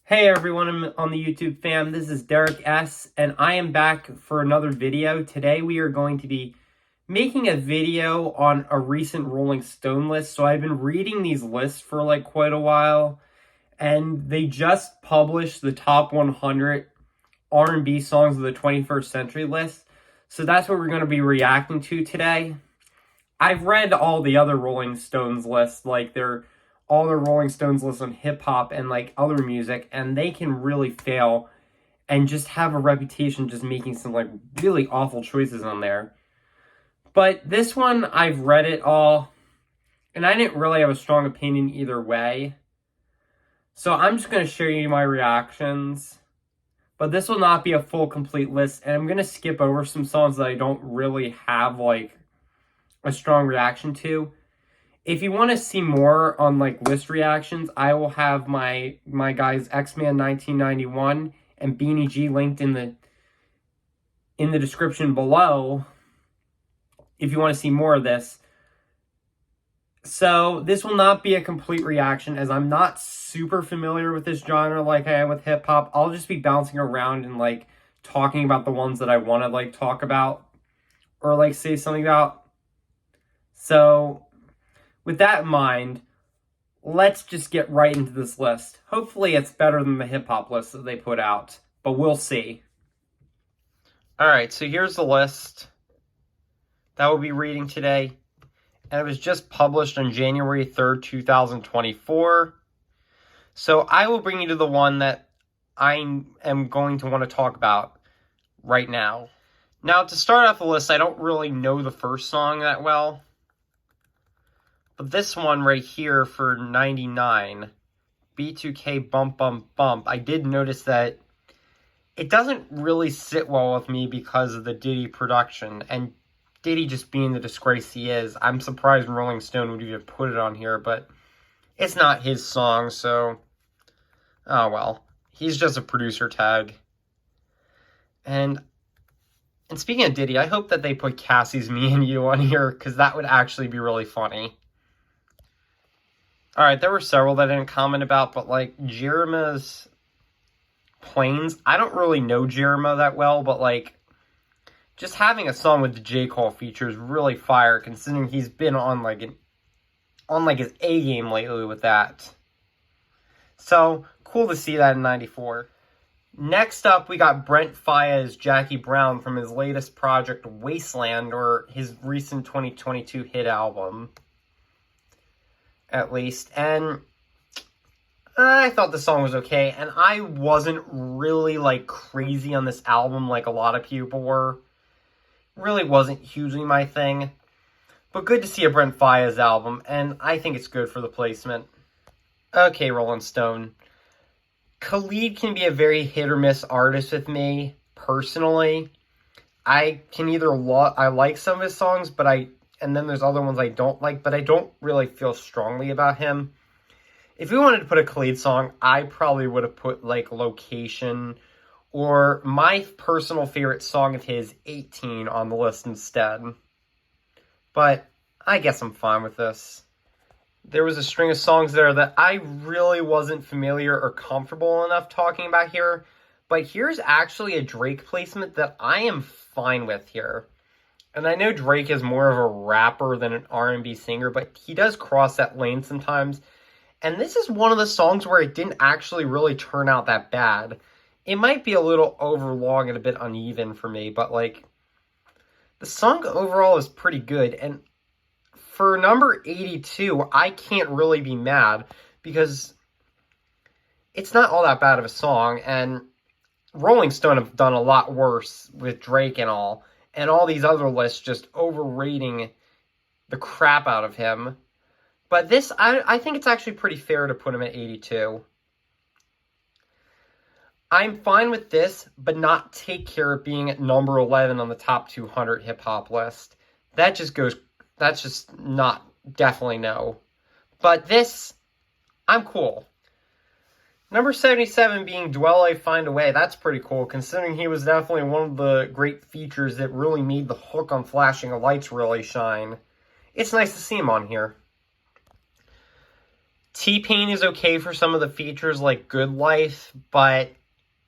Hey everyone on the YouTube fam, this is Derek S. and I am back for another video. Today we are going to be making a video on a recent Rolling Stone list. So I've been reading these lists for like quite a while, and they just published the top 100 R&B songs of the 21st century list. So that's what we're going to be reacting to today. I've read all the other Rolling Stones lists, like all the Rolling Stones lists on hip hop and like other music, and they can really fail and just have a reputation just making some like really awful choices on there. But this one, I've read it all, and I didn't really have a strong opinion either way. So I'm just going to share you my reactions. But this will not be a full complete list, and I'm going to skip over some songs that I don't really have like a strong reaction to. If you want to see more on like list reactions, I will have my guys X-Man 1991 and Beanie Gee linked in the description below if you want to see more of this. So this will not be a complete reaction, as I'm not super familiar with this genre like I am with hip hop. I'll just be bouncing around and like talking about the ones that I want to like talk about or like say something about. So with that in mind, let's just get right into this list. Hopefully it's better than the hip-hop list that they put out, but we'll see. Alright, so here's the list that we'll be reading today. And it was just published on January 3rd, 2024. So I will bring you to the one that I am going to want to talk about right now. Now, to start off the list, I don't really know the first song that well. But this one right here for 99, B2K Bump Bump Bump, I did notice that it doesn't really sit well with me because of the Diddy production. And Diddy just being the disgrace he is, I'm surprised Rolling Stone would even put it on here, but it's not his song, so oh well. He's just a producer tag. And speaking of Diddy, I hope that they put Cassie's Me and You on here, because that would actually be really funny. Alright, there were several that I didn't comment about, but like Jeremy's Planes, I don't really know Jeremy that well, but like just having a song with the J. Cole feature is really fire, considering he's been on like his A game lately with that. So cool to see that in 94. Next up, we got Brent Faiyaz Jackie Brown from his latest project Wasteland, or his recent 2022 hit album, at least. And I thought the song was okay, and I wasn't really like crazy on this album like a lot of people were. Really wasn't hugely my thing, but good to see a Brent Faiyaz album, and I think it's good for the placement. Okay, Rolling Stone. Khalid can be a very hit or miss artist with me, personally. I can either I like some of his songs, and then there's other ones I don't like, but I don't really feel strongly about him. If we wanted to put a Khalid song, I probably would have put like Location, or my personal favorite song of his, 18, on the list instead. But I guess I'm fine with this. There was a string of songs there that I really wasn't familiar or comfortable enough talking about here. But here's actually a Drake placement that I am fine with here. And I know Drake is more of a rapper than an R&B singer, but he does cross that lane sometimes. And this is one of the songs where it didn't actually really turn out that bad. It might be a little overlong and a bit uneven for me, but like the song overall is pretty good. And for number 82, I can't really be mad because it's not all that bad of a song. And Rolling Stone have done a lot worse with Drake and all these other lists just overrating the crap out of him. But this, I think it's actually pretty fair to put him at 82. I'm fine with this, but not Take Care of being at number 11 on the top 200 hip-hop list. That's just not, definitely no. But this, I'm cool. Number 77 being Dwell I Find a Way. That's pretty cool, considering he was definitely one of the great features that really made the hook on Flashing Lights really shine. It's nice to see him on here. T-Pain is okay for some of the features like Good Life, but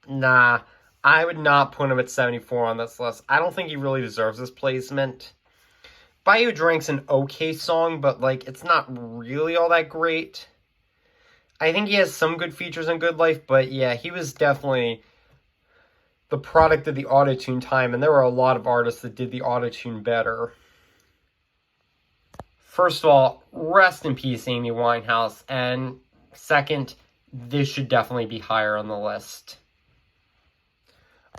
nah, I would not put him at 74 on this list. I don't think he really deserves this placement. Buy You a Drink's an okay song, but like it's not really all that great. I think he has some good features in Good Life, but yeah, he was definitely the product of the auto-tune time, and there were a lot of artists that did the auto-tune better. First of all, rest in peace, Amy Winehouse, and second, this should definitely be higher on the list.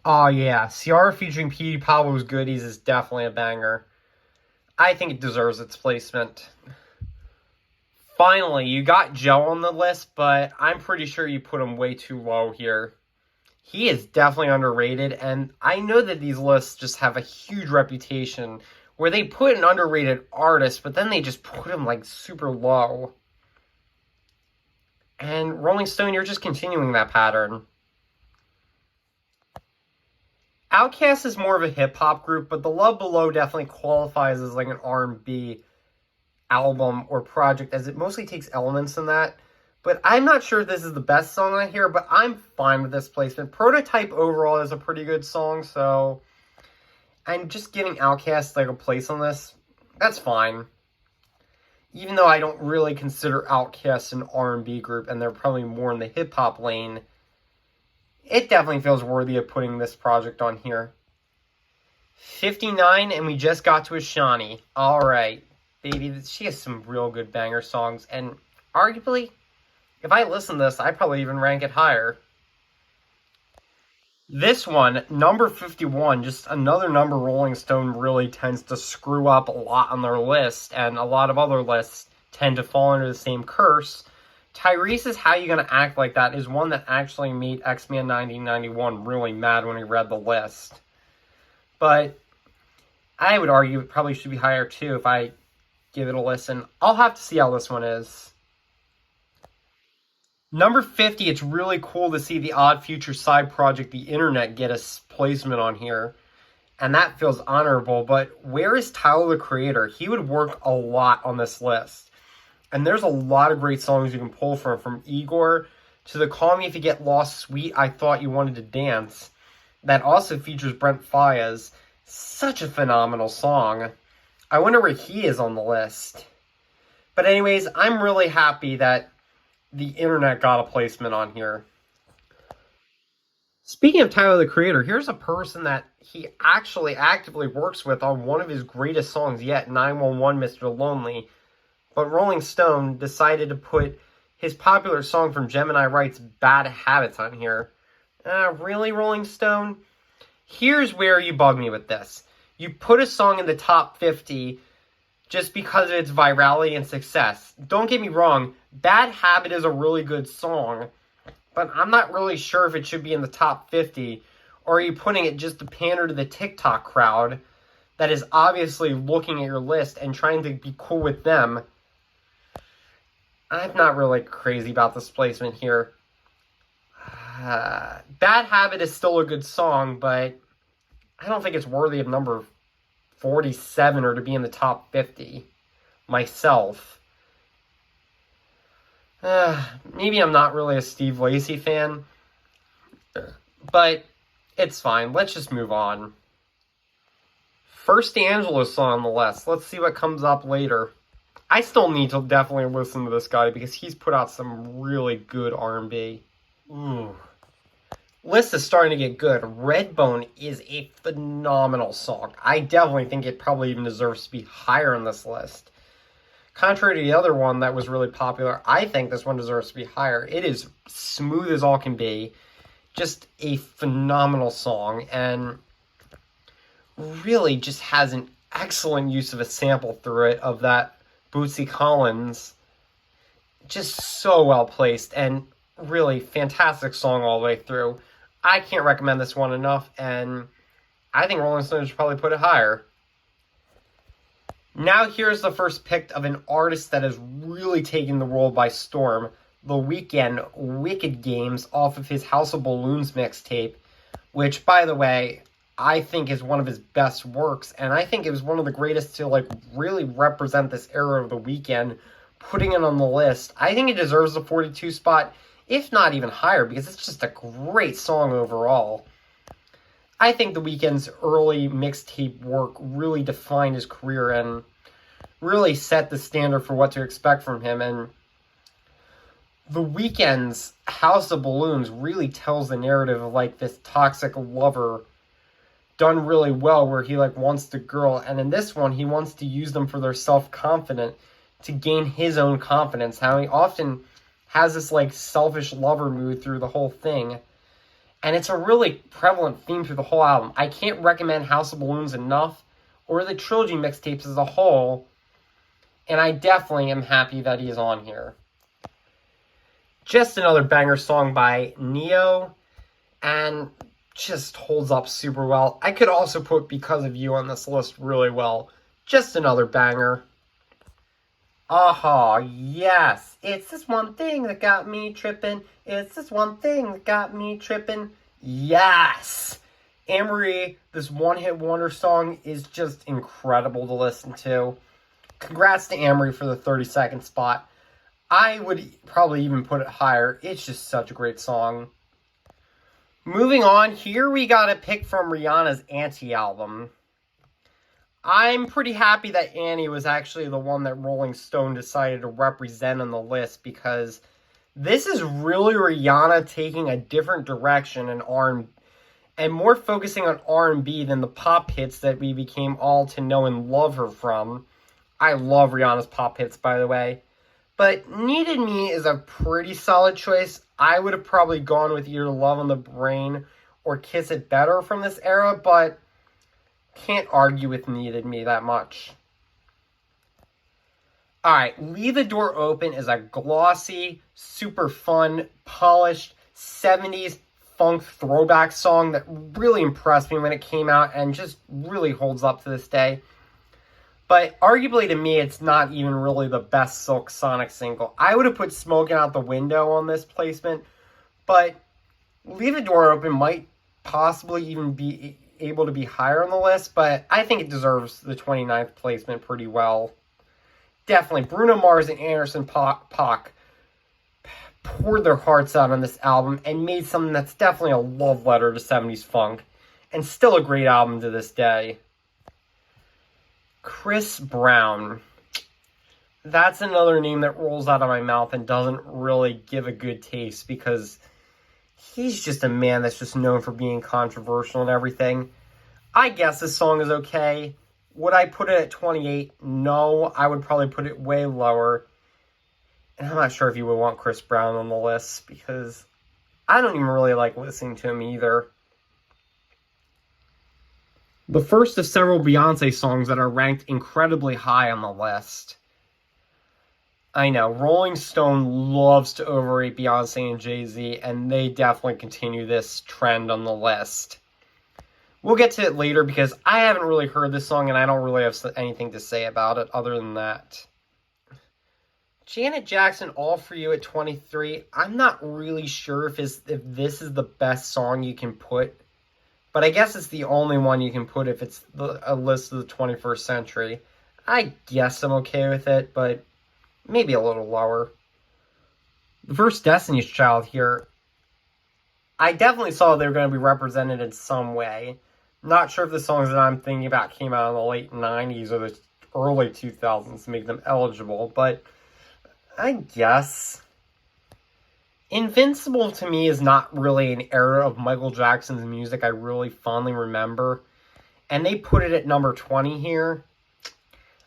Oh yeah, Ciara featuring Petey Pablo's Goodies is definitely a banger. I think it deserves its placement. Finally, you got Joe on the list, but I'm pretty sure you put him way too low here. He is definitely underrated, and I know that these lists just have a huge reputation where they put an underrated artist, but then they just put him like super low. And Rolling Stone, you're just continuing that pattern. Outkast is more of a hip-hop group, but The Love Below definitely qualifies as like an R&B album or project, as it mostly takes elements in that. But I'm not sure if this is the best song on here, but I'm fine with this placement. Prototype overall is a pretty good song, so I'm just giving Outkast like a place on this. That's fine. Even though I don't really consider Outkast an R&B group, and they're probably more in the hip-hop lane, it definitely feels worthy of putting this project on here. 59, and we just got to Ashani. Alright, baby, she has some real good banger songs, and arguably, if I listen to this, I'd probably even rank it higher. This one, number 51, just another number Rolling Stone really tends to screw up a lot on their list, and a lot of other lists tend to fall under the same curse. Tyrese's How You Gonna Act Like That is one that actually made X-Man 1991 really mad when he read the list. But I would argue it probably should be higher too if I give it a listen. I'll have to see how this one is. Number 50, it's really cool to see the Odd Future side project, The Internet, get a placement on here. And that feels honorable, but where is Tyler, the Creator? He would work a lot on this list. And there's a lot of great songs you can pull from Igor to the Call Me If You Get Lost Sweet, I Thought You Wanted to Dance. That also features Brent Faiyaz. Such a phenomenal song. I wonder where he is on the list. But anyways, I'm really happy that The Internet got a placement on here. Speaking of Tyler, the Creator, here's a person that he actually actively works with on one of his greatest songs yet, 911 Mr. Lonely. But Rolling Stone decided to put his popular song from Gemini Wright's Bad Habits on here. Really, Rolling Stone? Here's where you bug me with this. You put a song in the top 50 just because of its virality and success. Don't get me wrong, Bad Habit is a really good song, but I'm not really sure if it should be in the top 50, or are you putting it just to pander to the TikTok crowd that is obviously looking at your list and trying to be cool with them? I'm not really crazy about this placement here. Bad Habit is still a good song, but I don't think it's worthy of number 47 or to be in the top 50 myself. Maybe I'm not really a Steve Lacy fan, but it's fine. Let's just move on. First D'Angelo's song on the list. Let's see what comes up later. I still need to definitely listen to this guy because he's put out some really good R&B. List is starting to get good. Redbone is a phenomenal song. I definitely think it probably even deserves to be higher on this list. Contrary to the other one that was really popular, I think this one deserves to be higher. It is smooth as all can be. Just a phenomenal song, and really just has an excellent use of a sample through it of that Bootsy Collins. Just so well placed, and really fantastic song all the way through. I can't recommend this one enough, and I think Rolling Stone should probably put it higher. Now here's the first pick of an artist that has really taken the world by storm. The Weeknd, Wicked Games, off of his House of Balloons mixtape, which, by the way, I think is one of his best works, and I think it was one of the greatest to, like, really represent this era of The Weeknd, putting it on the list. I think it deserves the 42 spot, if not even higher, because it's just a great song overall. I think The Weeknd's early mixtape work really defined his career and really set the standard for what to expect from him. And The Weeknd's House of Balloons really tells the narrative of, like, this toxic lover done really well, where he, like, wants the girl, and in this one, he wants to use them for their self-confidence to gain his own confidence. How he often has this, like, selfish lover mood through the whole thing. And it's a really prevalent theme through the whole album. I can't recommend House of Balloons enough, or the trilogy mixtapes as a whole, and I definitely am happy that he is on here. Just another banger song by Neo, and just holds up super well. I could also put Because of You on this list really well. Just another banger. Aha, yes. It's this one thing that got me tripping. It's this one thing that got me tripping. Yes. Anne-Marie, this one-hit wonder song is just incredible to listen to. Congrats to Anne-Marie for the 32nd spot. I would probably even put it higher. It's just such a great song. Moving on, here we got a pick from Rihanna's Anti album. I'm pretty happy that Annie was actually the one that Rolling Stone decided to represent on the list, because this is really Rihanna taking a different direction in R&B, and more focusing on R&B than the pop hits that we became all to know and love her from. I love Rihanna's pop hits, by the way. But Needed Me is a pretty solid choice. I would have probably gone with either Love on the Brain or Kiss It Better from this era, but can't argue with Needed Me that much. Alright, Leave the Door Open is a glossy, super fun, polished 70s funk throwback song that really impressed me when it came out and just really holds up to this day. But arguably to me, it's not even really the best Silk Sonic single. I would have put Smoking Out the Window on this placement, but Leave the Door Open might possibly even be able to be higher on the list, but I think it deserves the 29th placement pretty well. Definitely, Bruno Mars and Anderson .Paak poured their hearts out on this album and made something that's definitely a love letter to 70s funk, and still a great album to this day. Chris Brown. That's another name that rolls out of my mouth and doesn't really give a good taste, because he's just a man that's just known for being controversial and everything. I guess this song is okay. Would I put it at 28? No, I would probably put it way lower. And I'm not sure if you would want Chris Brown on the list, because I don't even really like listening to him either. The first of several Beyonce songs that are ranked incredibly high on the list. I know, Rolling Stone loves to overrate Beyonce and Jay-Z, and they definitely continue this trend on the list. We'll get to it later, because I haven't really heard this song, and I don't really have anything to say about it other than that. Janet Jackson, All For You at 23. I'm not really sure if this is the best song you can put, but I guess it's the only one you can put if it's a list of the 21st century. I guess I'm okay with it, but maybe a little lower. The first Destiny's Child here, I definitely saw they were going to be represented in some way. Not sure if the songs that I'm thinking about came out in the late 90s or the early 2000s to make them eligible, but I guess. Invincible to me is not really an era of Michael Jackson's music I really fondly remember, and they put it at number 20 here.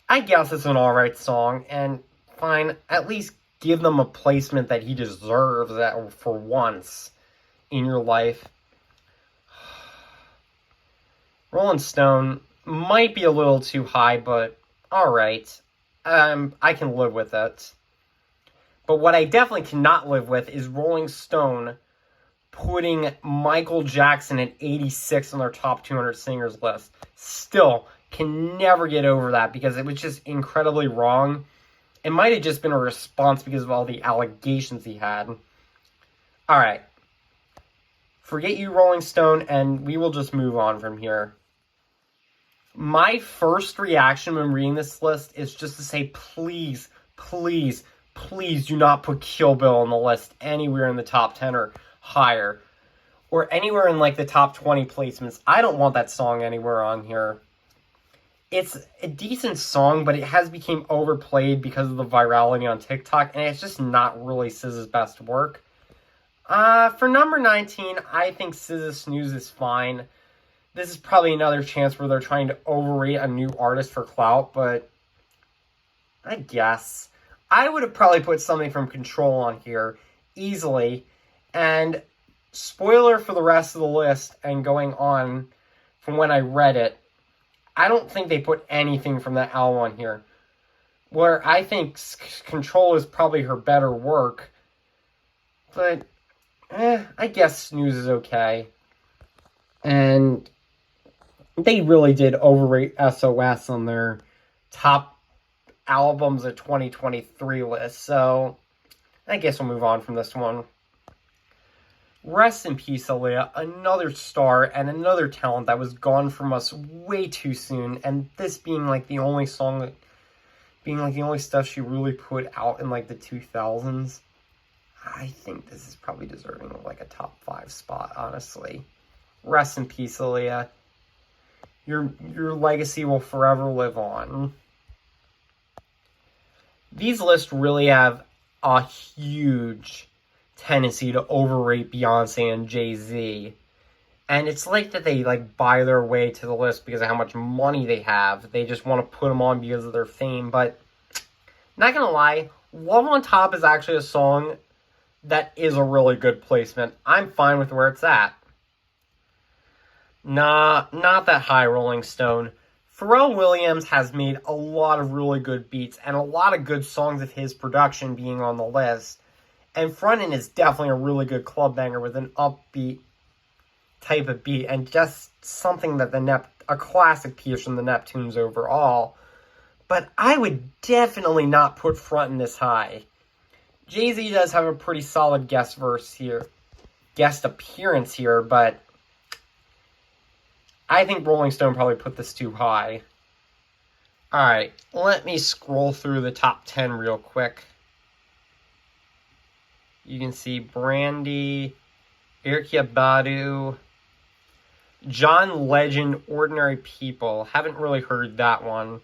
I guess it's an alright song, and fine, at least give them a placement that he deserves for once in your life. Rolling Stone might be a little too high, but alright. I can live with it. But what I definitely cannot live with is Rolling Stone putting Michael Jackson at 86 on their top 200 singers list. Still, can never get over that, because it was just incredibly wrong. It might have just been a response because of all the allegations he had. Alright. Forget you, Rolling Stone, and we will just move on from here. My first reaction when reading this list is just to say, please, please, please do not put Kill Bill on the list anywhere in the top 10 or higher. Or anywhere in, like, the top 20 placements. I don't want that song anywhere on here. It's a decent song, but it has become overplayed because of the virality on TikTok, and it's just not really SZA's best work. For number 19, I think SZA Snooze is fine. This is probably another chance where they're trying to overrate a new artist for clout, but I guess. I would have probably put something from Control on here, easily, and spoiler for the rest of the list, and going on from when I read it, I don't think they put anything from that album on here. Where I think Control is probably her better work. But, I guess Snooze is okay. And they really did overrate SOS on their top albums of 2023 list. So, I guess we'll move on from this one. Rest in peace, Aaliyah, another star and another talent that was gone from us way too soon, and this being like the only song that, being like the only stuff she really put out in like the 2000s. I think this is probably deserving of like a top 5 spot, honestly. Rest in peace, Aaliyah. Your legacy will forever live on. These lists really have a huge tendency to overrate Beyonce and Jay-Z. And it's like that they like buy their way to the list because of how much money they have. They just want to put them on because of their fame. But not gonna lie, Love on Top is actually a song that is a really good placement. I'm fine with where it's at. Nah, not that high, Rolling Stone. Pharrell Williams has made a lot of really good beats and a lot of good songs of his production being on the list. And Frontin' is definitely a really good club banger with an upbeat type of beat. And just something that a classic piece from the Neptunes overall. But I would definitely not put Frontin' this high. Jay-Z does have a pretty solid guest appearance here, but I think Rolling Stone probably put this too high. Alright, let me scroll through the top 10 real quick. You can see Brandy, Erykah Badu, John Legend, Ordinary People. Haven't really heard that one.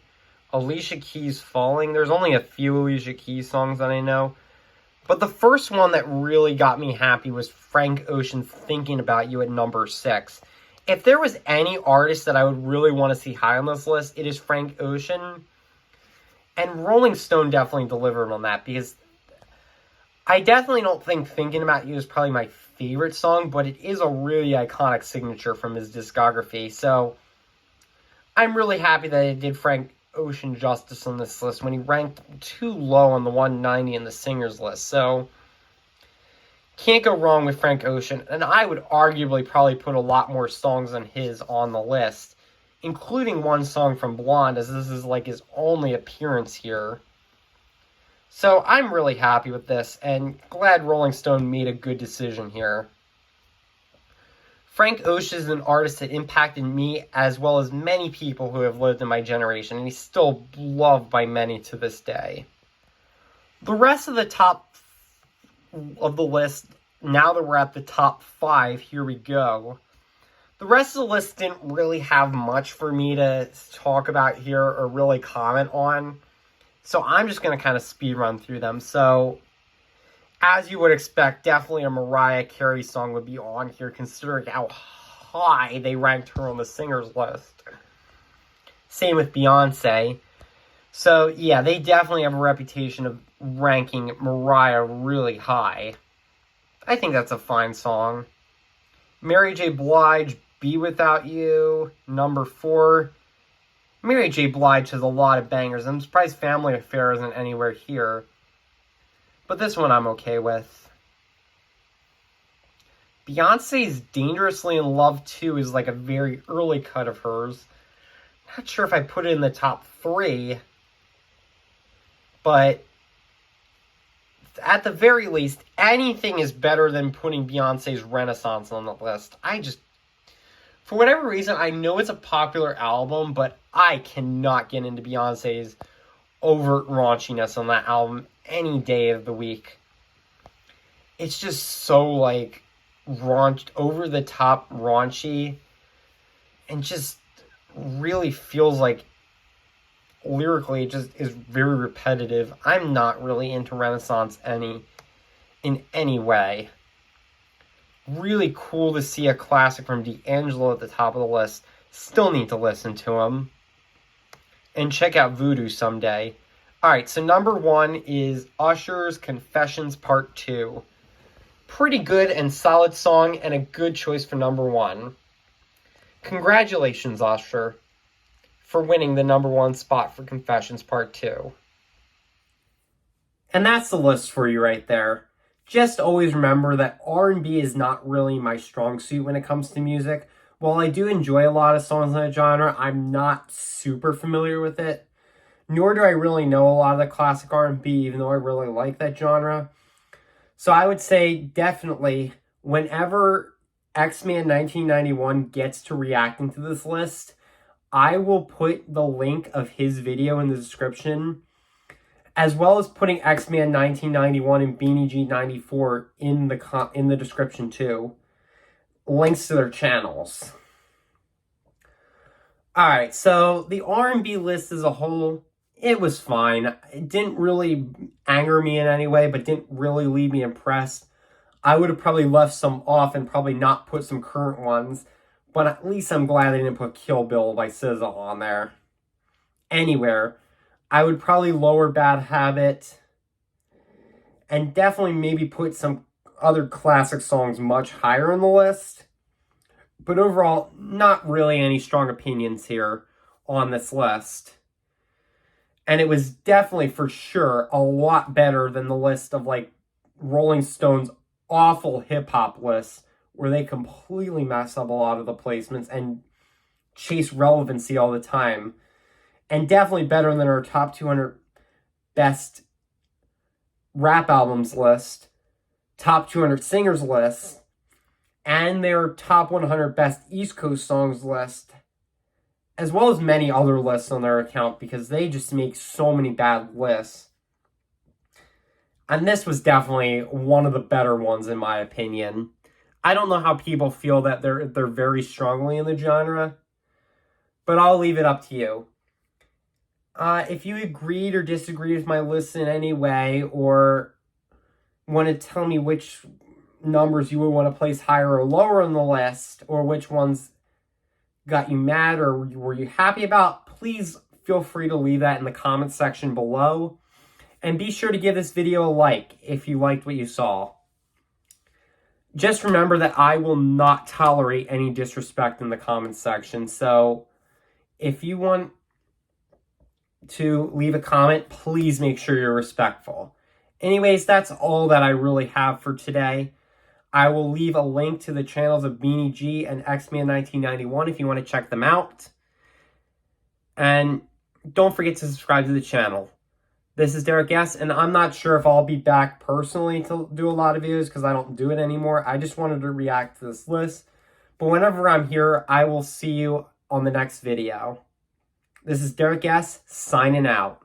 Alicia Keys, Falling. There's only a few Alicia Keys songs that I know. But the first one that really got me happy was Frank Ocean, Thinking About You at number 6. If there was any artist that I would really want to see high on this list, it is Frank Ocean. And Rolling Stone definitely delivered on that, because I definitely don't think Thinking About You is probably my favorite song, but it is a really iconic signature from his discography. So I'm really happy that it did Frank Ocean justice on this list when he ranked too low on the 190 in the singers list. So can't go wrong with Frank Ocean, and I would arguably probably put a lot more songs than his on the list, including one song from Blonde, as this is like his only appearance here. So I'm really happy with this, and glad Rolling Stone made a good decision here. Frank Ocean is an artist that impacted me as well as many people who have lived in my generation, and he's still loved by many to this day. The rest of the top of the list, now that we're at the top 5, here we go. The rest of the list didn't really have much for me to talk about here or really comment on. So I'm just going to kind of speed run through them. So, as you would expect, definitely a Mariah Carey song would be on here, considering how high they ranked her on the singers list. Same with Beyonce. So, yeah, they definitely have a reputation of ranking Mariah really high. I think that's a fine song. Mary J. Blige, Be Without You, number 4. Mary J. Blige has a lot of bangers. I'm surprised Family Affair isn't anywhere here. But this one I'm okay with. Beyonce's Dangerously in Love 2 is like a very early cut of hers. Not sure if I put it in the top 3. But at the very least, anything is better than putting Beyonce's Renaissance on the list. For whatever reason, I know it's a popular album, but I cannot get into Beyonce's overt raunchiness on that album any day of the week. It's just so, like, over the top raunchy, and just really feels like lyrically it just is very repetitive. I'm not really into Renaissance in any way. Really cool to see a classic from D'Angelo at the top of the list. Still need to listen to him. And check out Voodoo someday. Alright, so number 1 is Usher's Confessions Part 2. Pretty good and solid song, and a good choice for number 1. Congratulations, Usher, for winning the number 1 spot for Confessions Part 2. And that's the list for you right there. Just always remember that R&B is not really my strong suit when it comes to music. While I do enjoy a lot of songs in that genre, I'm not super familiar with it. Nor do I really know a lot of the classic R&B, even though I really like that genre. So I would say definitely, whenever X-Man 1991 gets to reacting to this list, I will put the link of his video in the description, as well as putting X-Man 1991 and Beanie Gee 94 in the description too. Links to their channels. Alright, so the R&B list as a whole, it was fine. It didn't really anger me in any way, but didn't really leave me impressed. I would have probably left some off and probably not put some current ones, but at least I'm glad I didn't put Kill Bill by SZA on there. Anywhere. I would probably lower Bad Habit, and definitely maybe put some other classic songs much higher on the list. But overall, not really any strong opinions here on this list. And it was definitely, for sure, a lot better than the list of, like, Rolling Stone's awful hip-hop lists, where they completely mess up a lot of the placements and chase relevancy all the time. And definitely better than our top 200 best rap albums list, top 200 singers list, and their top 100 best East Coast songs list, as well as many other lists on their account, because they just make so many bad lists. And this was definitely one of the better ones, in my opinion. I don't know how people feel that they're very strongly in the genre, but I'll leave it up to you. If you agreed or disagreed with my list in any way, or want to tell me which numbers you would want to place higher or lower on the list, or which ones got you mad or were you happy about, please feel free to leave that in the comments section below. And be sure to give this video a like if you liked what you saw. Just remember that I will not tolerate any disrespect in the comments section, so if you want to leave a comment, please make sure you're respectful. Anyways, that's all that I really have for today. I will leave a link to the channels of Beanie Gee and X-Man 1991 if you want to check them out. And don't forget to subscribe to the channel. This is Derek S, and I'm not sure if I'll be back personally to do a lot of videos because I don't do it anymore. I just wanted to react to this list. But whenever I'm here, I will see you on the next video. This is Derek S, signing out.